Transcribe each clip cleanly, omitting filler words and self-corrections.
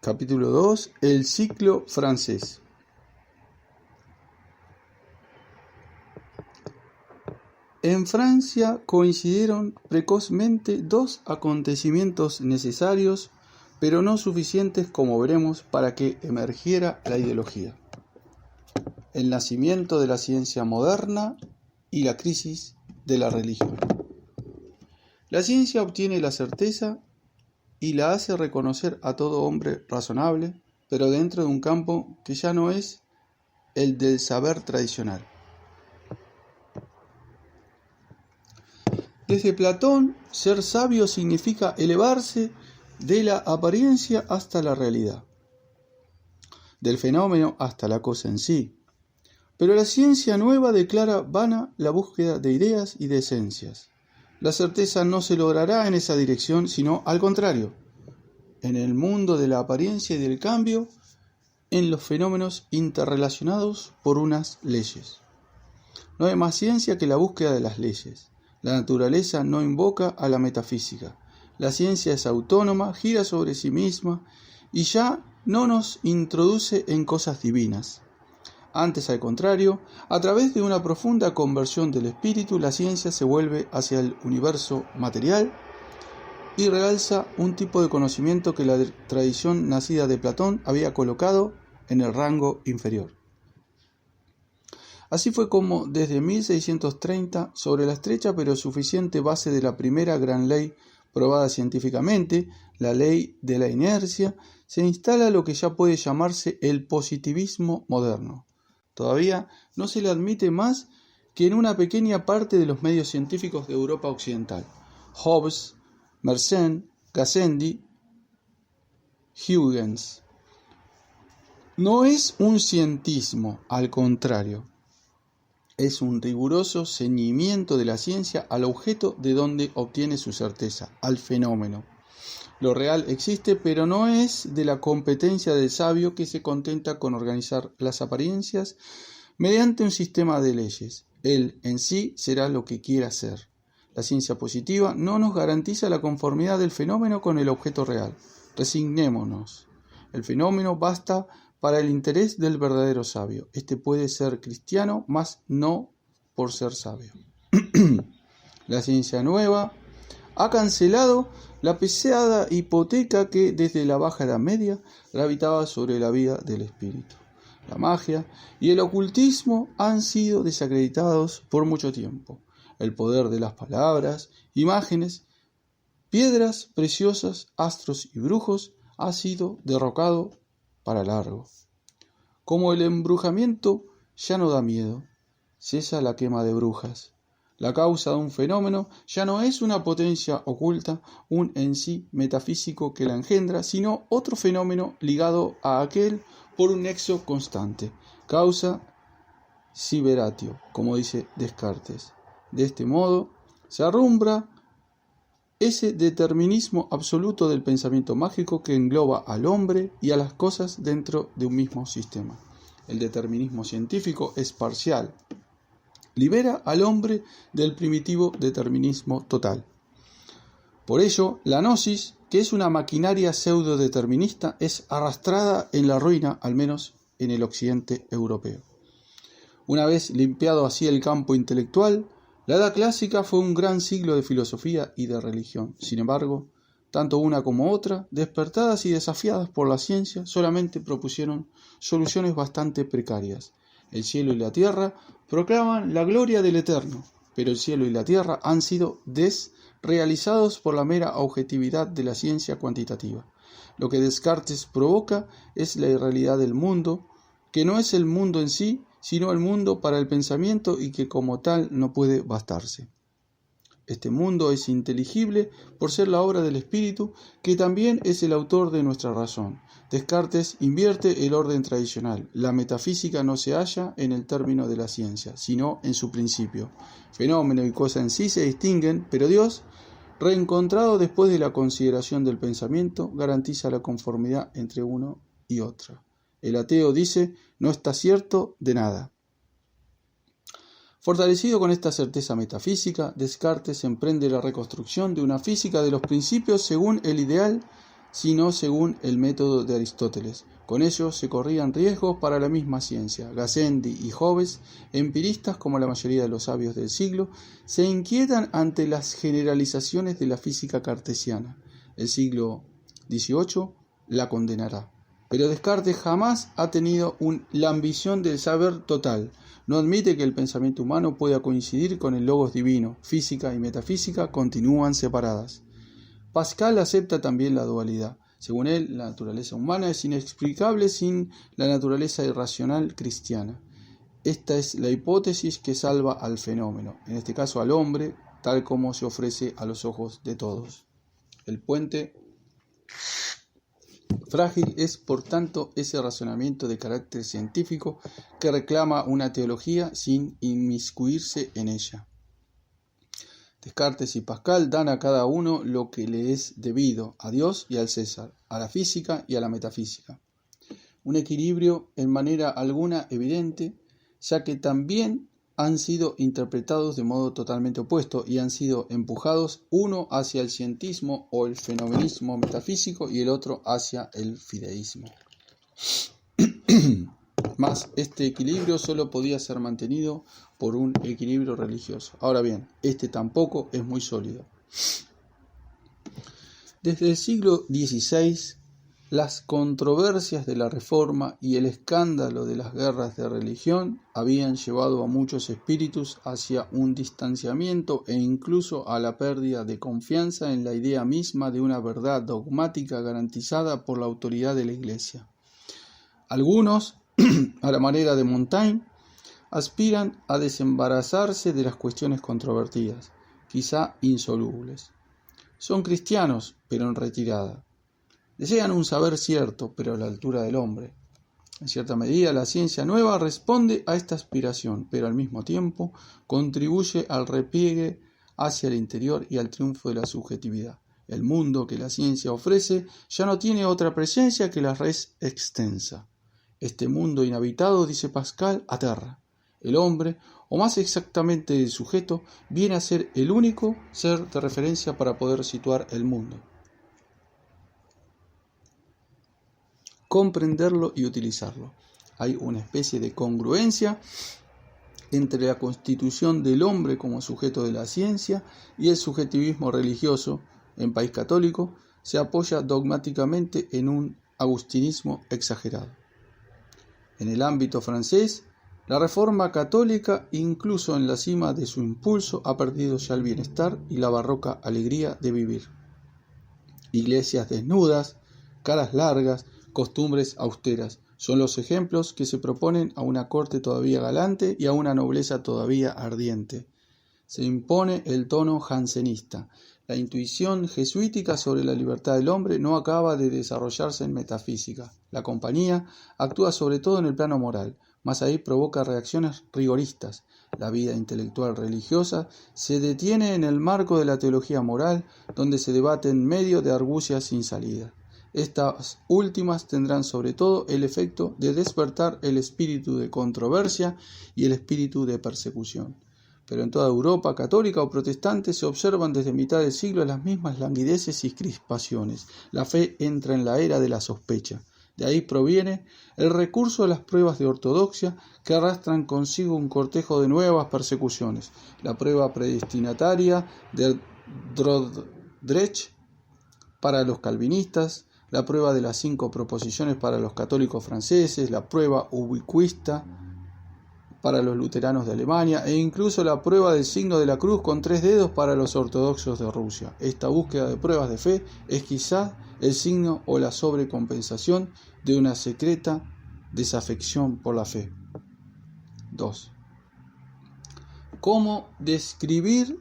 Capítulo 2. El ciclo francés. En Francia coincidieron precozmente dos acontecimientos necesarios, pero no suficientes, como veremos, para que emergiera la ideología: el nacimiento de la ciencia moderna y la crisis de la religión. La ciencia obtiene la certeza y la hace reconocer a todo hombre razonable, pero dentro de un campo que ya no es el del saber tradicional. Desde Platón, ser sabio significa elevarse de la apariencia hasta la realidad, del fenómeno hasta la cosa en sí. Pero la ciencia nueva declara vana la búsqueda de ideas y de esencias. La certeza no se logrará en esa dirección, sino al contrario, en el mundo de la apariencia y del cambio, en los fenómenos interrelacionados por unas leyes. No hay más ciencia que la búsqueda de las leyes. La naturaleza no invoca a la metafísica. La ciencia es autónoma, gira sobre sí misma y ya no nos introduce en cosas divinas. Antes, al contrario, a través de una profunda conversión del espíritu, la ciencia se vuelve hacia el universo material y realza un tipo de conocimiento que la tradición nacida de Platón había colocado en el rango inferior. Así fue como, desde 1630, sobre la estrecha pero suficiente base de la primera gran ley probada científicamente, la ley de la inercia, se instala lo que ya puede llamarse el positivismo moderno. Todavía no se le admite más que en una pequeña parte de los medios científicos de Europa occidental. Hobbes, Mersenne, Gassendi, Huygens. No es un cientismo, al contrario. Es un riguroso ceñimiento de la ciencia al objeto de donde obtiene su certeza, al fenómeno. Lo real existe, pero no es de la competencia del sabio, que se contenta con organizar las apariencias mediante un sistema de leyes. Él en sí será lo que quiera ser. La ciencia positiva no nos garantiza la conformidad del fenómeno con el objeto real. Resignémonos. El fenómeno basta para el interés del verdadero sabio. Este puede ser cristiano, mas no por ser sabio. La ciencia nueva ha cancelado la pesada hipoteca que desde la Baja Edad Media gravitaba sobre la vida del espíritu. La magia y el ocultismo han sido desacreditados por mucho tiempo. El poder de las palabras, imágenes, piedras preciosas, astros y brujos ha sido derrocado para largo. Como el embrujamiento ya no da miedo, cesa la quema de brujas. La causa de un fenómeno ya no es una potencia oculta, un en sí metafísico que la engendra, sino otro fenómeno ligado a aquel por un nexo constante. Causa siberatio, como dice Descartes. De este modo se arrumbra ese determinismo absoluto del pensamiento mágico que engloba al hombre y a las cosas dentro de un mismo sistema. El determinismo científico es parcial. Libera al hombre del primitivo determinismo total. Por ello, la gnosis, que es una maquinaria pseudo-determinista, es arrastrada en la ruina, al menos en el occidente europeo. Una vez limpiado así el campo intelectual, la Edad Clásica fue un gran siglo de filosofía y de religión. Sin embargo, tanto una como otra, despertadas y desafiadas por la ciencia, solamente propusieron soluciones bastante precarias. El cielo y la tierra proclaman la gloria del Eterno, pero el cielo y la tierra han sido desrealizados por la mera objetividad de la ciencia cuantitativa. Lo que Descartes provoca es la irrealidad del mundo, que no es el mundo en sí, sino el mundo para el pensamiento y que como tal no puede bastarse. Este mundo es inteligible por ser la obra del espíritu, que también es el autor de nuestra razón. Descartes invierte el orden tradicional. La metafísica no se halla en el término de la ciencia, sino en su principio. Fenómeno y cosa en sí se distinguen, pero Dios, reencontrado después de la consideración del pensamiento, garantiza la conformidad entre uno y otro. El ateo dice: no está cierto de nada. Fortalecido con esta certeza metafísica, Descartes emprende la reconstrucción de una física de los principios según el ideal sino según el método de Aristóteles. Con ello se corrían riesgos para la misma ciencia. Gassendi y Hobbes, empiristas como la mayoría de los sabios del siglo, se inquietan ante las generalizaciones de la física cartesiana. El siglo XVIII la condenará. Pero Descartes jamás ha tenido la ambición del saber total. No admite que el pensamiento humano pueda coincidir con el logos divino. Física y metafísica continúan separadas. Pascal acepta también la dualidad. Según él, la naturaleza humana es inexplicable sin la naturaleza irracional cristiana. Esta es la hipótesis que salva al fenómeno, en este caso al hombre, tal como se ofrece a los ojos de todos. El puente frágil es, por tanto, ese razonamiento de carácter científico que reclama una teología sin inmiscuirse en ella. Descartes y Pascal dan a cada uno lo que le es debido, a Dios y al César, a la física y a la metafísica. Un equilibrio en manera alguna evidente, ya que también han sido interpretados de modo totalmente opuesto y han sido empujados uno hacia el cientismo o el fenomenismo metafísico y el otro hacia el fideísmo. Mas este equilibrio solo podía ser mantenido por un equilibrio religioso. Ahora bien, este tampoco es muy sólido. Desde el siglo XVI, las controversias de la Reforma y el escándalo de las guerras de religión habían llevado a muchos espíritus hacia un distanciamiento e incluso a la pérdida de confianza en la idea misma de una verdad dogmática garantizada por la autoridad de la Iglesia. Algunos, a la manera de Montaigne, aspiran a desembarazarse de las cuestiones controvertidas, quizá insolubles. Son cristianos, pero en retirada. Desean un saber cierto, pero a la altura del hombre. En cierta medida, la ciencia nueva responde a esta aspiración, pero al mismo tiempo contribuye al repliegue hacia el interior y al triunfo de la subjetividad. El mundo que la ciencia ofrece ya no tiene otra presencia que la res extensa. Este mundo inhabitado, dice Pascal, aterra. El hombre, o más exactamente el sujeto, viene a ser el único ser de referencia para poder situar el mundo, comprenderlo y utilizarlo. Hay una especie de congruencia entre la constitución del hombre como sujeto de la ciencia y el subjetivismo religioso. En país católico se apoya dogmáticamente en un agustinismo exagerado. En el ámbito francés, la Reforma católica, incluso en la cima de su impulso, ha perdido ya el bienestar y la barroca alegría de vivir. Iglesias desnudas, caras largas, costumbres austeras, son los ejemplos que se proponen a una corte todavía galante y a una nobleza todavía ardiente. Se impone el tono jansenista. La intuición jesuítica sobre la libertad del hombre no acaba de desarrollarse en metafísica. La compañía actúa sobre todo en el plano moral, mas ahí provoca reacciones rigoristas. La vida intelectual religiosa se detiene en el marco de la teología moral, donde se debate en medio de argucias sin salida. Estas últimas tendrán sobre todo el efecto de despertar el espíritu de controversia y el espíritu de persecución. Pero en toda Europa, católica o protestante, se observan desde mitad del siglo las mismas languideces y crispaciones. La fe entra en la era de la sospecha. De ahí proviene el recurso a las pruebas de ortodoxia que arrastran consigo un cortejo de nuevas persecuciones. La prueba predestinataria de Dordrecht para los calvinistas, la prueba de las 5 proposiciones para los católicos franceses, la prueba ubicuista para los luteranos de Alemania e incluso la prueba del signo de la cruz con 3 dedos para los ortodoxos de Rusia. Esta búsqueda de pruebas de fe es quizá el signo o la sobrecompensación de una secreta desafección por la fe. 2. ¿Cómo describir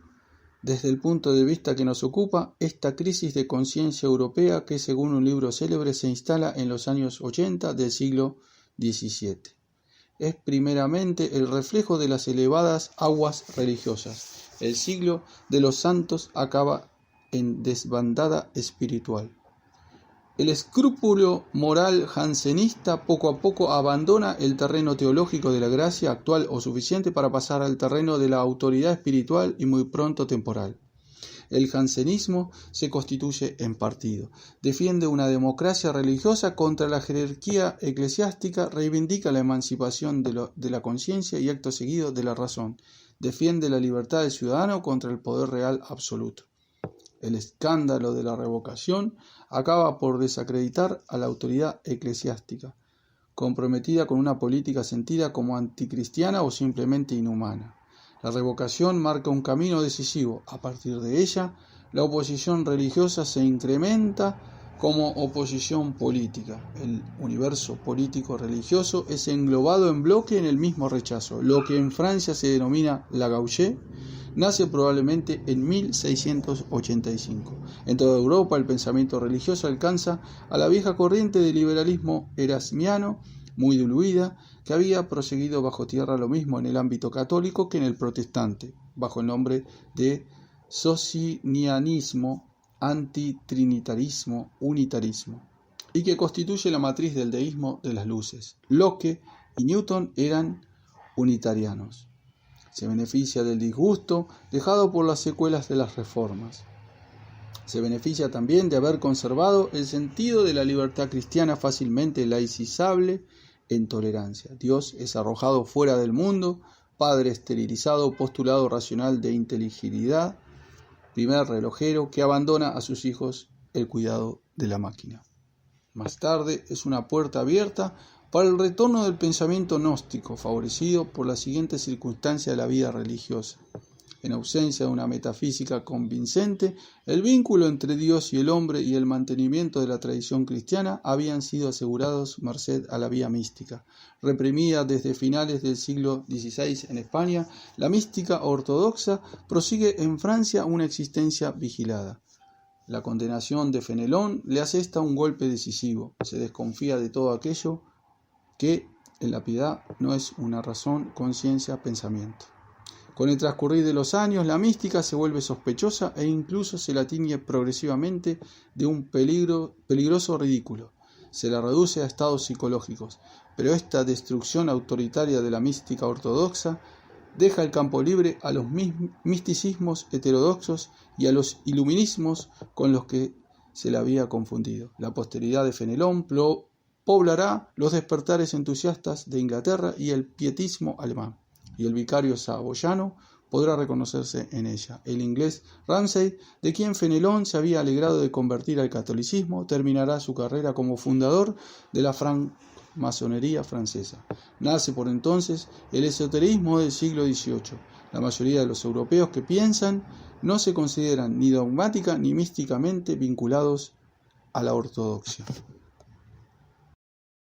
desde el punto de vista que nos ocupa esta crisis de conciencia europea que, según un libro célebre, se instala en los años 80 del siglo XVII? Es primeramente el reflejo de las elevadas aguas religiosas. El siglo de los santos acaba en desbandada espiritual. El escrúpulo moral jansenista poco a poco abandona el terreno teológico de la gracia actual o suficiente para pasar al terreno de la autoridad espiritual y muy pronto temporal. El jansenismo se constituye en partido. Defiende una democracia religiosa contra la jerarquía eclesiástica, reivindica la emancipación de la conciencia y acto seguido de la razón. Defiende la libertad del ciudadano contra el poder real absoluto. El escándalo de la revocación acaba por desacreditar a la autoridad eclesiástica, comprometida con una política sentida como anticristiana o simplemente inhumana. La revocación marca un camino decisivo. A partir de ella, la oposición religiosa se incrementa como oposición política. El universo político-religioso es englobado en bloque en el mismo rechazo. Lo que en Francia se denomina la gauche nace probablemente en 1685. En toda Europa el pensamiento religioso alcanza a la vieja corriente del liberalismo erasmiano, muy diluida, que había proseguido bajo tierra lo mismo en el ámbito católico que en el protestante, bajo el nombre de socinianismo, antitrinitarismo, unitarismo, y que constituye la matriz del deísmo de las luces. Locke y Newton eran unitarianos. Se beneficia del disgusto dejado por las secuelas de las reformas. Se beneficia también de haber conservado el sentido de la libertad cristiana fácilmente laicizable en tolerancia. Dios es arrojado fuera del mundo, padre esterilizado, postulado racional de inteligibilidad, primer relojero que abandona a sus hijos el cuidado de la máquina. Más tarde es una puerta abierta para el retorno del pensamiento gnóstico, favorecido por la siguiente circunstancia de la vida religiosa. En ausencia de una metafísica convincente, el vínculo entre Dios y el hombre y el mantenimiento de la tradición cristiana habían sido asegurados merced a la vía mística. Reprimida desde finales del siglo XVI en España, la mística ortodoxa prosigue en Francia una existencia vigilada. La condenación de Fenelón le asesta un golpe decisivo. Se desconfía de todo aquello que en la piedad no es una razón, conciencia, pensamiento. Con el transcurrir de los años, la mística se vuelve sospechosa e incluso se la tiñe progresivamente de un peligroso ridículo. Se la reduce a estados psicológicos, pero esta destrucción autoritaria de la mística ortodoxa deja el campo libre a los misticismos heterodoxos y a los iluminismos con los que se la había confundido. La posteridad de Fenelón poblará los despertares entusiastas de Inglaterra y el pietismo alemán, y el vicario saboyano podrá reconocerse en ella. El inglés Ramsay, de quien Fenelón se había alegrado de convertir al catolicismo, terminará su carrera como fundador de la francmasonería francesa. Nace por entonces el esoterismo del siglo XVIII. La mayoría de los europeos que piensan no se consideran ni dogmática ni místicamente vinculados a la ortodoxia.